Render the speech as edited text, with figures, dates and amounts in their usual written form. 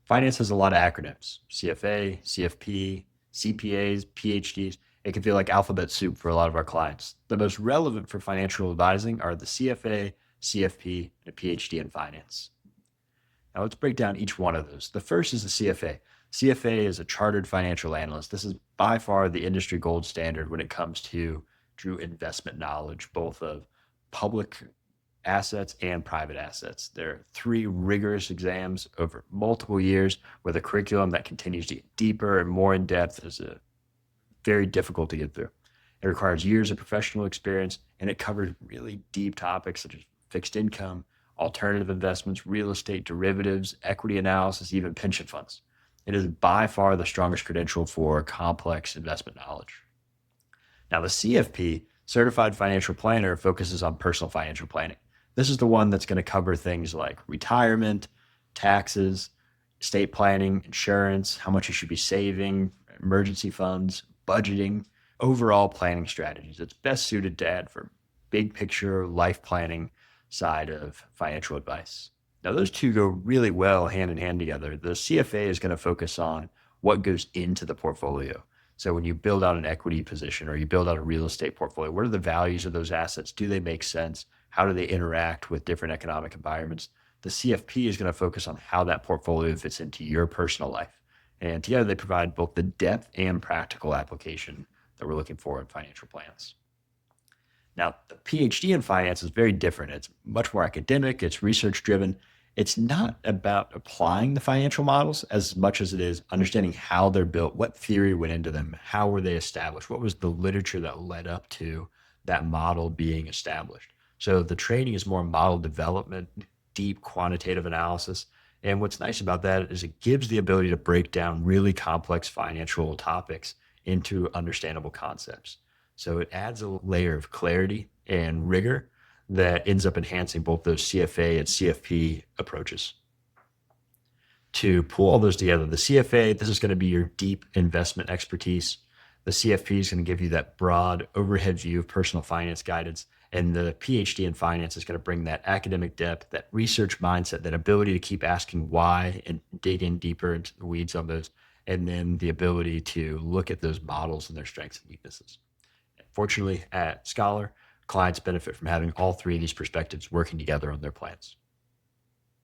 Finance has a lot of acronyms: CFA, CFP, CPAs, PhDs. It can feel like alphabet soup for a lot of our clients. The most relevant for financial advising are the CFA, CFP, and PhD in finance. Now let's break down each one of those. The first is the CFA. CFA is a chartered financial analyst. This is by far the industry gold standard when it comes to true investment knowledge, both of public assets and private assets. There are three rigorous exams over multiple years with a curriculum that continues to get deeper and more in depth. Is very difficult to get through. It requires years of professional experience, and it covers really deep topics such as fixed income, alternative investments, real estate, derivatives, equity analysis, even pension funds. It is by far the strongest credential for complex investment knowledge. Now, the CFP, Certified Financial Planner, focuses on personal financial planning. This is the one that's going to cover things like retirement, taxes, estate planning, insurance, how much you should be saving, emergency funds, budgeting, overall planning strategies. It's best suited to add for big picture life planning side of financial advice. Now, those two go really well hand in hand together. The CFA is going to focus on what goes into the portfolio. So when you build out an equity position or you build out a real estate portfolio, what are the values of those assets? Do they make sense? How do they interact with different economic environments? The CFP is going to focus on how that portfolio fits into your personal life. And together they provide both the depth and practical application that we're looking for in financial plans. Now, the PhD in finance is very different. It's much more academic, it's research driven. It's not about applying the financial models as much as it is understanding how they're built, what theory went into them, how were they established, what was the literature that led up to that model being established. So the training is more model development, deep quantitative analysis. And what's nice about that is it gives the ability to break down really complex financial topics into understandable concepts. So it adds a layer of clarity and rigor that ends up enhancing both those CFA and CFP approaches. To pull all those together, the CFA, this is going to be your deep investment expertise. The CFP is going to give you that broad overhead view of personal finance guidance. And the PhD in finance is going to bring that academic depth, that research mindset, that ability to keep asking why and dig in deeper into the weeds on those, and then the ability to look at those models and their strengths and weaknesses. Fortunately, at Scholar, clients benefit from having all three of these perspectives working together on their plans.